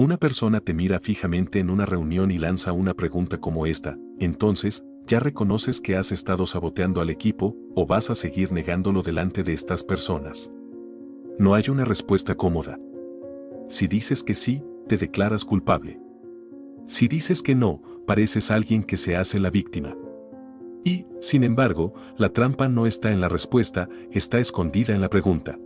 Una persona te mira fijamente en una reunión y lanza una pregunta como esta, entonces, ¿ya reconoces que has estado saboteando al equipo o vas a seguir negándolo delante de estas personas? No hay una respuesta cómoda. Si dices que sí, te declaras culpable. Si dices que no, pareces alguien que se hace la víctima. Y, sin embargo, la trampa no está en la respuesta, está escondida en la pregunta.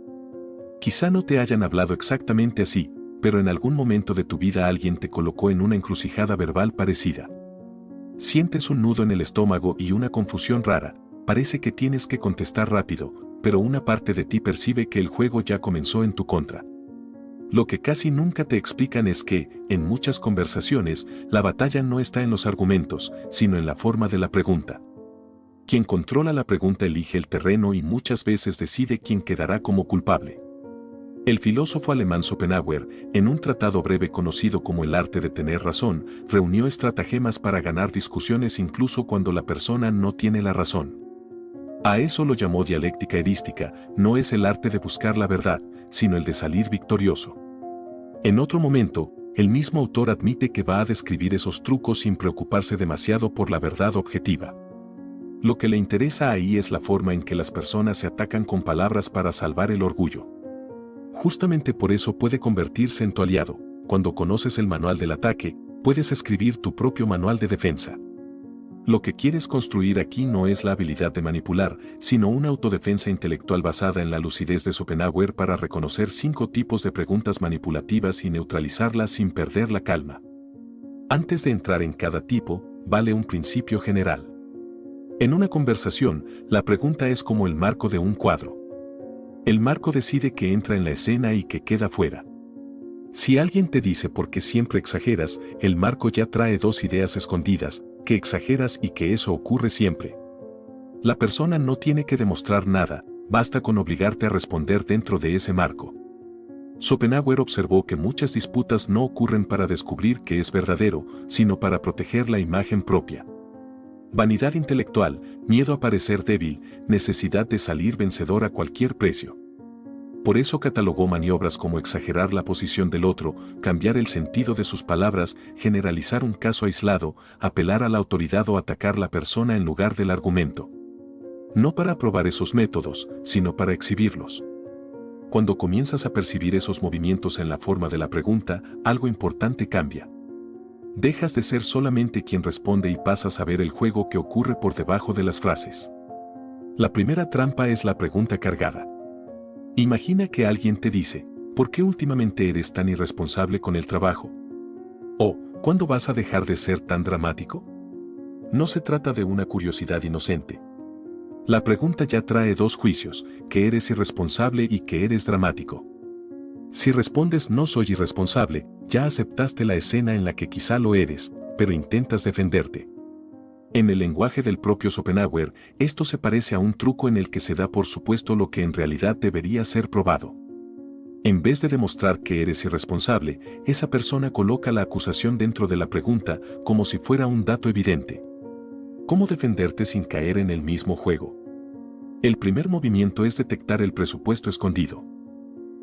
Quizá no te hayan hablado exactamente así, pero en algún momento de tu vida alguien te colocó en una encrucijada verbal parecida. Sientes un nudo en el estómago y una confusión rara, parece que tienes que contestar rápido, pero una parte de ti percibe que el juego ya comenzó en tu contra. Lo que casi nunca te explican es que, en muchas conversaciones, la batalla no está en los argumentos, sino en la forma de la pregunta. Quien controla la pregunta elige el terreno y muchas veces decide quién quedará como culpable. El filósofo alemán Schopenhauer, en un tratado breve conocido como El arte de tener razón, reunió estratagemas para ganar discusiones incluso cuando la persona no tiene la razón. A eso lo llamó dialéctica erística, no es el arte de buscar la verdad, sino el de salir victorioso. En otro momento, el mismo autor admite que va a describir esos trucos sin preocuparse demasiado por la verdad objetiva. Lo que le interesa ahí es la forma en que las personas se atacan con palabras para salvar el orgullo. Justamente por eso puede convertirse en tu aliado. Cuando conoces el manual del ataque, puedes escribir tu propio manual de defensa. Lo que quieres construir aquí no es la habilidad de manipular, sino una autodefensa intelectual basada en la lucidez de Schopenhauer para reconocer 5 tipos de preguntas manipulativas y neutralizarlas sin perder la calma. Antes de entrar en cada tipo, vale un principio general. En una conversación, la pregunta es como el marco de un cuadro. El marco decide que entra en la escena y que queda fuera. Si alguien te dice por qué siempre exageras, el marco ya trae 2 ideas escondidas, que exageras y que eso ocurre siempre. La persona no tiene que demostrar nada, basta con obligarte a responder dentro de ese marco. Schopenhauer observó que muchas disputas no ocurren para descubrir qué es verdadero, sino para proteger la imagen propia. Vanidad intelectual, miedo a parecer débil, necesidad de salir vencedor a cualquier precio. Por eso catalogó maniobras como exagerar la posición del otro, cambiar el sentido de sus palabras, generalizar un caso aislado, apelar a la autoridad o atacar la persona en lugar del argumento. No para probar esos métodos, sino para exhibirlos. Cuando comienzas a percibir esos movimientos en la forma de la pregunta, algo importante cambia. Dejas de ser solamente quien responde y pasas a ver el juego que ocurre por debajo de las frases. La primera trampa es la pregunta cargada. Imagina que alguien te dice, ¿por qué últimamente eres tan irresponsable con el trabajo? O, ¿cuándo vas a dejar de ser tan dramático? No se trata de una curiosidad inocente. La pregunta ya trae 2 juicios, que eres irresponsable y que eres dramático. Si respondes no soy irresponsable, ya aceptaste la escena en la que quizá lo eres, pero intentas defenderte. En el lenguaje del propio Schopenhauer, esto se parece a un truco en el que se da por supuesto lo que en realidad debería ser probado. En vez de demostrar que eres irresponsable, esa persona coloca la acusación dentro de la pregunta como si fuera un dato evidente. ¿Cómo defenderte sin caer en el mismo juego? El primer movimiento es detectar el presupuesto escondido.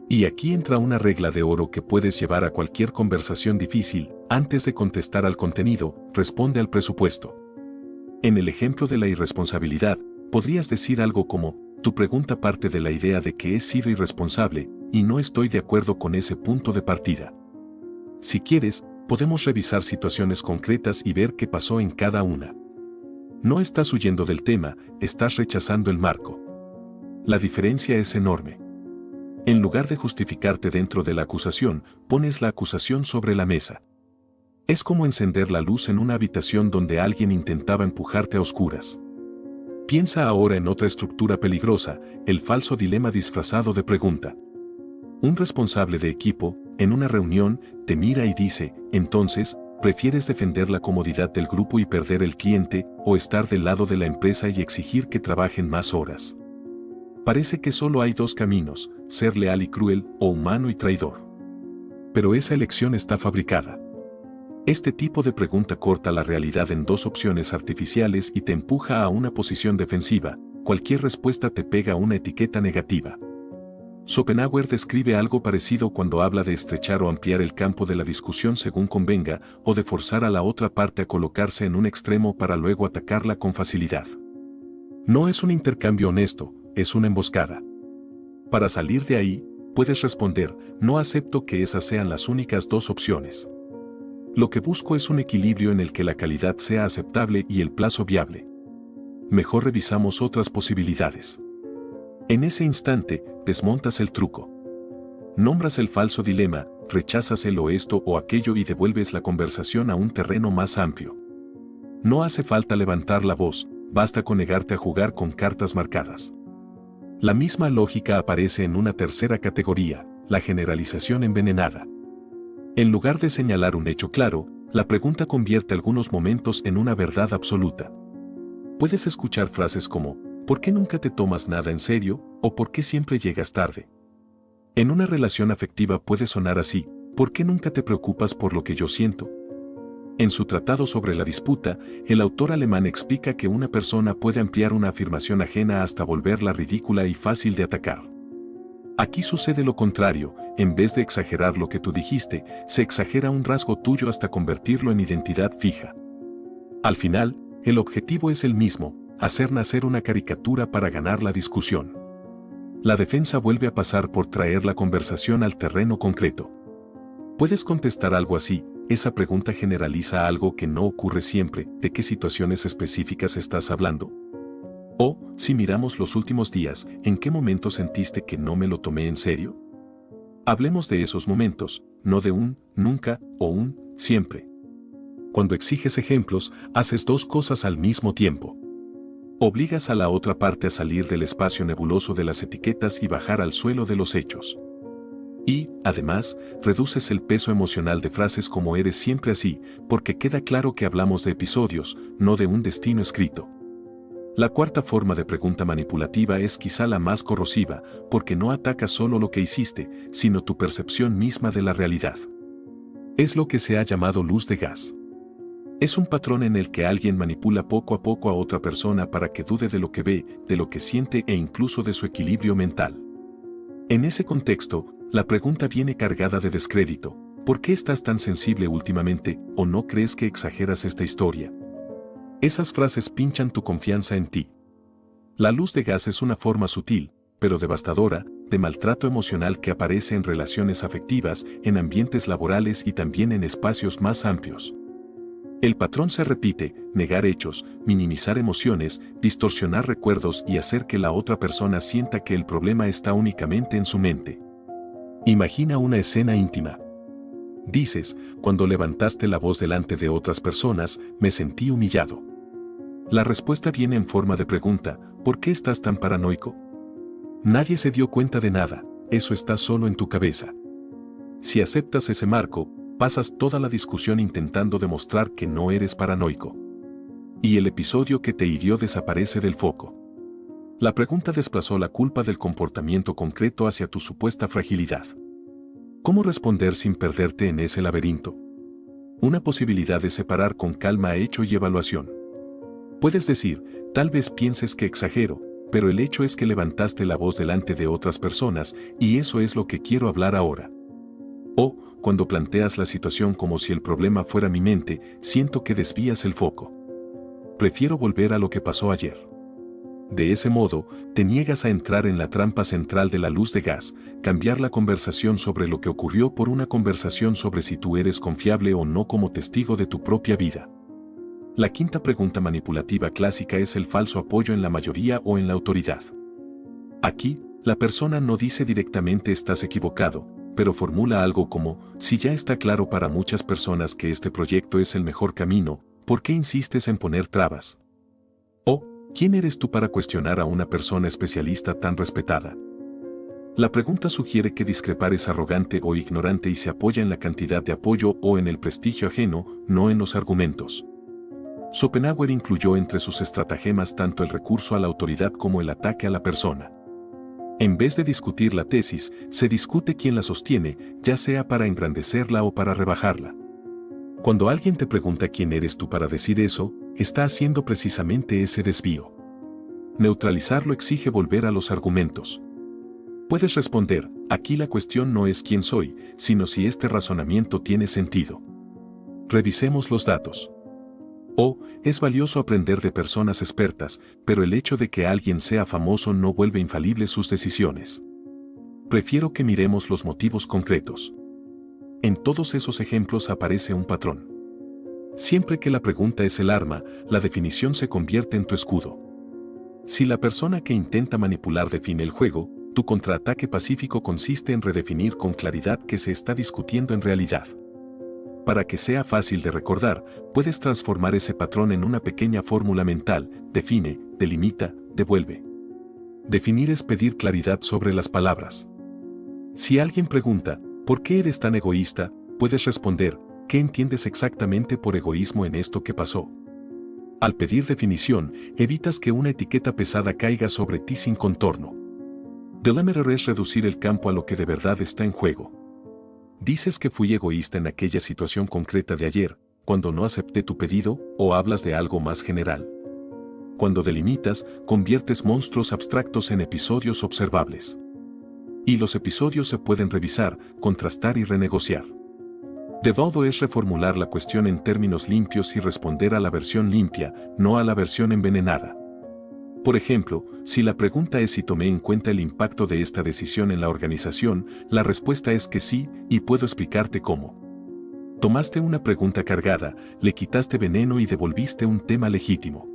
Y aquí entra una regla de oro que puedes llevar a cualquier conversación difícil, antes de contestar al contenido, responde al presupuesto. En el ejemplo de la irresponsabilidad, podrías decir algo como, tu pregunta parte de la idea de que he sido irresponsable, y no estoy de acuerdo con ese punto de partida. Si quieres, podemos revisar situaciones concretas y ver qué pasó en cada una. No estás huyendo del tema, estás rechazando el marco. La diferencia es enorme. En lugar de justificarte dentro de la acusación, pones la acusación sobre la mesa. Es como encender la luz en una habitación donde alguien intentaba empujarte a oscuras. Piensa ahora en otra estructura peligrosa, el falso dilema disfrazado de pregunta. Un responsable de equipo, en una reunión, te mira y dice, entonces, ¿prefieres defender la comodidad del grupo y perder el cliente, o estar del lado de la empresa y exigir que trabajen más horas? Parece que solo hay 2 caminos, ser leal y cruel, o humano y traidor. Pero esa elección está fabricada. Este tipo de pregunta corta la realidad en 2 opciones artificiales y te empuja a una posición defensiva, cualquier respuesta te pega una etiqueta negativa. Schopenhauer describe algo parecido cuando habla de estrechar o ampliar el campo de la discusión según convenga, o de forzar a la otra parte a colocarse en un extremo para luego atacarla con facilidad. No es un intercambio honesto, es una emboscada. Para salir de ahí, puedes responder, no acepto que esas sean las únicas dos opciones. Lo que busco es un equilibrio en el que la calidad sea aceptable y el plazo viable. Mejor revisamos otras posibilidades. En ese instante, desmontas el truco. Nombras el falso dilema, rechazas el o esto o aquello y devuelves la conversación a un terreno más amplio. No hace falta levantar la voz, basta con negarte a jugar con cartas marcadas. La misma lógica aparece en una tercera categoría, la generalización envenenada. En lugar de señalar un hecho claro, la pregunta convierte algunos momentos en una verdad absoluta. Puedes escuchar frases como, ¿por qué nunca te tomas nada en serio? ¿O por qué siempre llegas tarde? En una relación afectiva puede sonar así, ¿por qué nunca te preocupas por lo que yo siento? En su tratado sobre la disputa, el autor alemán explica que una persona puede ampliar una afirmación ajena hasta volverla ridícula y fácil de atacar. Aquí sucede lo contrario, en vez de exagerar lo que tú dijiste, se exagera un rasgo tuyo hasta convertirlo en identidad fija. Al final, el objetivo es el mismo, hacer nacer una caricatura para ganar la discusión. La defensa vuelve a pasar por traer la conversación al terreno concreto. Puedes contestar algo así, esa pregunta generaliza algo que no ocurre siempre, ¿de qué situaciones específicas estás hablando? O, si miramos los últimos días, ¿en qué momento sentiste que no me lo tomé en serio? Hablemos de esos momentos, no de un nunca o un siempre. Cuando exiges ejemplos, haces dos cosas al mismo tiempo. Obligas a la otra parte a salir del espacio nebuloso de las etiquetas y bajar al suelo de los hechos. Y, además, reduces el peso emocional de frases como eres siempre así, porque queda claro que hablamos de episodios, no de un destino escrito. La cuarta forma de pregunta manipulativa es quizá la más corrosiva, porque no ataca solo lo que hiciste, sino tu percepción misma de la realidad. Es lo que se ha llamado luz de gas. Es un patrón en el que alguien manipula poco a poco a otra persona para que dude de lo que ve, de lo que siente e incluso de su equilibrio mental. En ese contexto, la pregunta viene cargada de descrédito. ¿Por qué estás tan sensible últimamente, o no crees que exageras esta historia? Esas frases pinchan tu confianza en ti. La luz de gas es una forma sutil, pero devastadora, de maltrato emocional que aparece en relaciones afectivas, en ambientes laborales y también en espacios más amplios. El patrón se repite, negar hechos, minimizar emociones, distorsionar recuerdos y hacer que la otra persona sienta que el problema está únicamente en su mente. Imagina una escena íntima. Dices, cuando levantaste la voz delante de otras personas, me sentí humillado. La respuesta viene en forma de pregunta, ¿por qué estás tan paranoico? Nadie se dio cuenta de nada, eso está solo en tu cabeza. Si aceptas ese marco, pasas toda la discusión intentando demostrar que no eres paranoico. Y el episodio que te hirió desaparece del foco. La pregunta desplazó la culpa del comportamiento concreto hacia tu supuesta fragilidad. ¿Cómo responder sin perderte en ese laberinto? Una posibilidad es separar con calma hecho y evaluación. Puedes decir, tal vez pienses que exagero, pero el hecho es que levantaste la voz delante de otras personas y eso es lo que quiero hablar ahora. O, cuando planteas la situación como si el problema fuera mi mente, siento que desvías el foco. Prefiero volver a lo que pasó ayer. De ese modo, te niegas a entrar en la trampa central de la luz de gas, cambiar la conversación sobre lo que ocurrió por una conversación sobre si tú eres confiable o no como testigo de tu propia vida. La quinta pregunta manipulativa clásica es el falso apoyo en la mayoría o en la autoridad. Aquí, la persona no dice directamente estás equivocado, pero formula algo como, si ya está claro para muchas personas que este proyecto es el mejor camino, ¿por qué insistes en poner trabas? O, ¿quién eres tú para cuestionar a una persona especialista tan respetada? La pregunta sugiere que discrepar es arrogante o ignorante y se apoya en la cantidad de apoyo o en el prestigio ajeno, no en los argumentos. Schopenhauer incluyó entre sus estratagemas tanto el recurso a la autoridad como el ataque a la persona. En vez de discutir la tesis, se discute quién la sostiene, ya sea para engrandecerla o para rebajarla. Cuando alguien te pregunta quién eres tú para decir eso, está haciendo precisamente ese desvío. Neutralizarlo exige volver a los argumentos. Puedes responder, aquí la cuestión no es quién soy, sino si este razonamiento tiene sentido. Revisemos los datos. O, es valioso aprender de personas expertas, pero el hecho de que alguien sea famoso no vuelve infalibles sus decisiones. Prefiero que miremos los motivos concretos. En todos esos ejemplos aparece un patrón. Siempre que la pregunta es el arma, la definición se convierte en tu escudo. Si la persona que intenta manipular define el juego, tu contraataque pacífico consiste en redefinir con claridad qué se está discutiendo en realidad. Para que sea fácil de recordar, puedes transformar ese patrón en una pequeña fórmula mental: define, delimita, devuelve. Definir es pedir claridad sobre las palabras. Si alguien pregunta, ¿por qué eres tan egoísta?, puedes responder, ¿qué entiendes exactamente por egoísmo en esto que pasó? Al pedir definición, evitas que una etiqueta pesada caiga sobre ti sin contorno. Delimiter es reducir el campo a lo que de verdad está en juego. Dices que fui egoísta en aquella situación concreta de ayer, cuando no acepté tu pedido, o hablas de algo más general. Cuando delimitas, conviertes monstruos abstractos en episodios observables. Y los episodios se pueden revisar, contrastar y renegociar. Devolver es reformular la cuestión en términos limpios y responder a la versión limpia, no a la versión envenenada. Por ejemplo, si la pregunta es si tomé en cuenta el impacto de esta decisión en la organización, la respuesta es que sí, y puedo explicarte cómo. Tomaste una pregunta cargada, le quitaste veneno y devolviste un tema legítimo.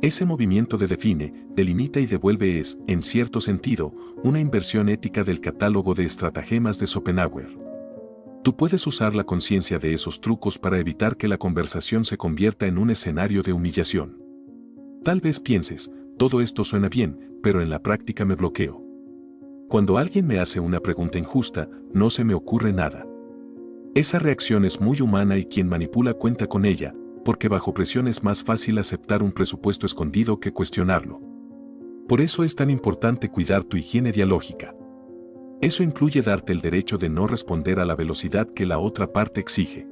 Ese movimiento de define, delimita y devuelve es, en cierto sentido, una inversión ética del catálogo de estratagemas de Schopenhauer. Tú puedes usar la conciencia de esos trucos para evitar que la conversación se convierta en un escenario de humillación. Tal vez pienses, todo esto suena bien, pero en la práctica me bloqueo. Cuando alguien me hace una pregunta injusta, no se me ocurre nada. Esa reacción es muy humana y quien manipula cuenta con ella, porque bajo presión es más fácil aceptar un presupuesto escondido que cuestionarlo. Por eso es tan importante cuidar tu higiene dialógica. Eso incluye darte el derecho de no responder a la velocidad que la otra parte exige.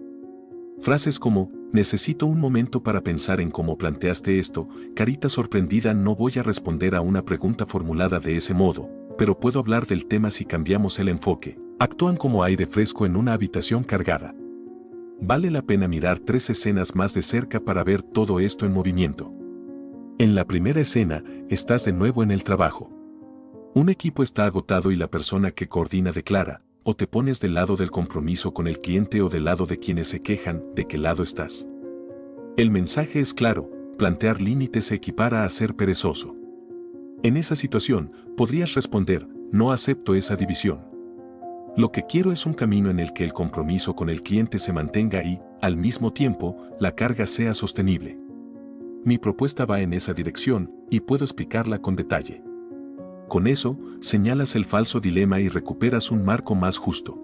Frases como, necesito un momento para pensar en cómo planteaste esto, carita sorprendida, no voy a responder a una pregunta formulada de ese modo, pero puedo hablar del tema si cambiamos el enfoque. Actúan como aire fresco en una habitación cargada. Vale la pena mirar 3 escenas más de cerca para ver todo esto en movimiento. En la primera escena, estás de nuevo en el trabajo. Un equipo está agotado y la persona que coordina declara, o te pones del lado del compromiso con el cliente o del lado de quienes se quejan. ¿De qué lado estás? El mensaje es claro: plantear límites se equipara a ser perezoso. En esa situación, podrías responder, no acepto esa división. Lo que quiero es un camino en el que el compromiso con el cliente se mantenga y, al mismo tiempo, la carga sea sostenible. Mi propuesta va en esa dirección, y puedo explicarla con detalle. Con eso, señalas el falso dilema y recuperas un marco más justo.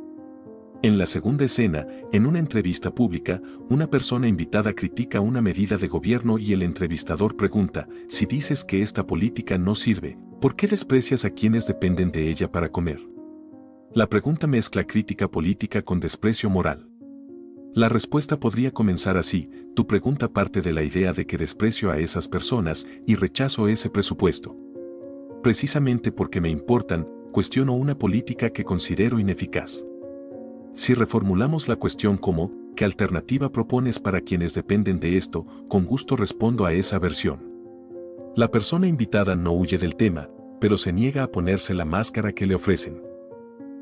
En la segunda escena, en una entrevista pública, una persona invitada critica una medida de gobierno y el entrevistador pregunta, si dices que esta política no sirve, ¿por qué desprecias a quienes dependen de ella para comer? La pregunta mezcla crítica política con desprecio moral. La respuesta podría comenzar así: tu pregunta parte de la idea de que desprecio a esas personas y rechazo ese presupuesto. Precisamente porque me importan, cuestiono una política que considero ineficaz. Si reformulamos la cuestión como, ¿qué alternativa propones para quienes dependen de esto?, con gusto respondo a esa versión. La persona invitada no huye del tema, pero se niega a ponerse la máscara que le ofrecen.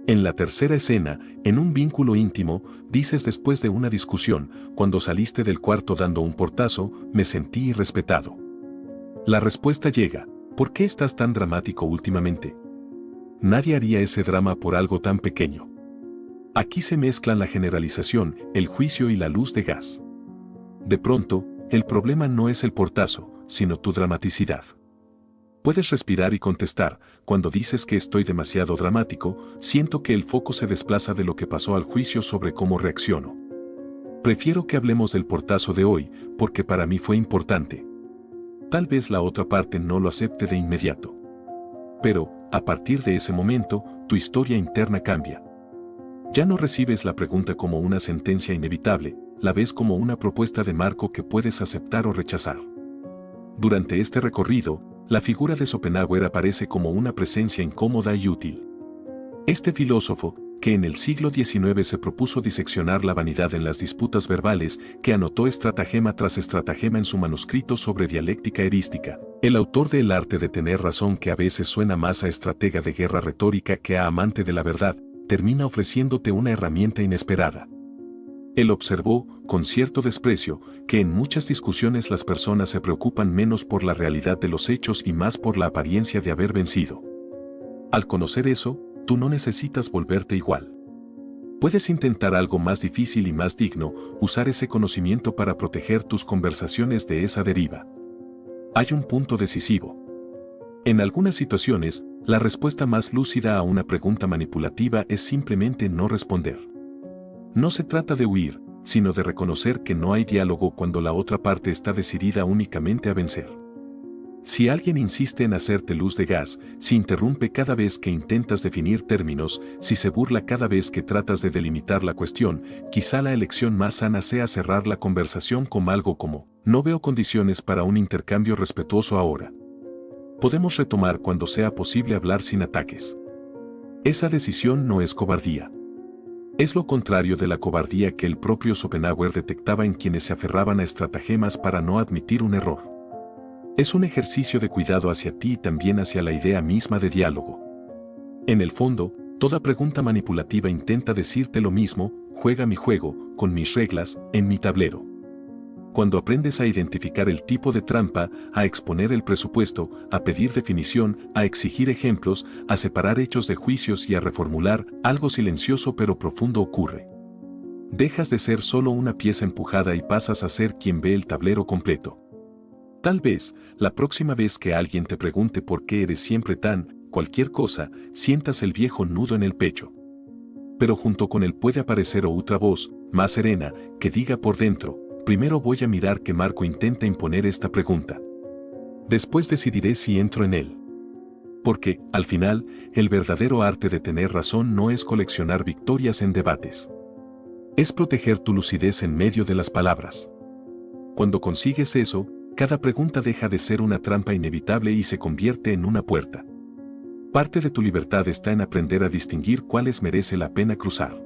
En la tercera escena, en un vínculo íntimo, dices después de una discusión, cuando saliste del cuarto dando un portazo, me sentí irrespetado. La respuesta llega: ¿por qué estás tan dramático últimamente? Nadie haría ese drama por algo tan pequeño. Aquí se mezclan la generalización, el juicio y la luz de gas. De pronto, el problema no es el portazo, sino tu dramaticidad. Puedes respirar y contestar: cuando dices que estoy demasiado dramático, siento que el foco se desplaza de lo que pasó al juicio sobre cómo reacciono. Prefiero que hablemos del portazo de hoy, porque para mí fue importante. Tal vez la otra parte no lo acepte de inmediato. Pero, a partir de ese momento, tu historia interna cambia. Ya no recibes la pregunta como una sentencia inevitable, la ves como una propuesta de marco que puedes aceptar o rechazar. Durante este recorrido, la figura de Schopenhauer aparece como una presencia incómoda y útil. Este filósofo, que en el siglo XIX se propuso diseccionar la vanidad en las disputas verbales, que anotó estratagema tras estratagema en su manuscrito sobre dialéctica erística, el autor de El arte de tener razón, que a veces suena más a estratega de guerra retórica que a amante de la verdad, termina ofreciéndote una herramienta inesperada. Él observó, con cierto desprecio, que en muchas discusiones las personas se preocupan menos por la realidad de los hechos y más por la apariencia de haber vencido. Al conocer eso, tú no necesitas volverte igual. Puedes intentar algo más difícil y más digno, usar ese conocimiento para proteger tus conversaciones de esa deriva. Hay un punto decisivo. En algunas situaciones, la respuesta más lúcida a una pregunta manipulativa es simplemente no responder. No se trata de huir, sino de reconocer que no hay diálogo cuando la otra parte está decidida únicamente a vencer. Si alguien insiste en hacerte luz de gas, si interrumpe cada vez que intentas definir términos, si se burla cada vez que tratas de delimitar la cuestión, quizá la elección más sana sea cerrar la conversación con algo como: no veo condiciones para un intercambio respetuoso ahora. Podemos retomar cuando sea posible hablar sin ataques. Esa decisión no es cobardía. Es lo contrario de la cobardía que el propio Schopenhauer detectaba en quienes se aferraban a estratagemas para no admitir un error. Es un ejercicio de cuidado hacia ti y también hacia la idea misma de diálogo. En el fondo, toda pregunta manipulativa intenta decirte lo mismo: juega mi juego, con mis reglas, en mi tablero. Cuando aprendes a identificar el tipo de trampa, a exponer el presupuesto, a pedir definición, a exigir ejemplos, a separar hechos de juicios y a reformular, algo silencioso pero profundo ocurre. Dejas de ser solo una pieza empujada y pasas a ser quien ve el tablero completo. Tal vez, la próxima vez que alguien te pregunte por qué eres siempre tan, cualquier cosa, sientas el viejo nudo en el pecho. Pero junto con él puede aparecer otra voz, más serena, que diga por dentro: primero voy a mirar que Marco intenta imponer esta pregunta. Después decidiré si entro en él. Porque, al final, el verdadero arte de tener razón no es coleccionar victorias en debates. Es proteger tu lucidez en medio de las palabras. Cuando consigues eso, cada pregunta deja de ser una trampa inevitable y se convierte en una puerta. Parte de tu libertad está en aprender a distinguir cuáles merece la pena cruzar.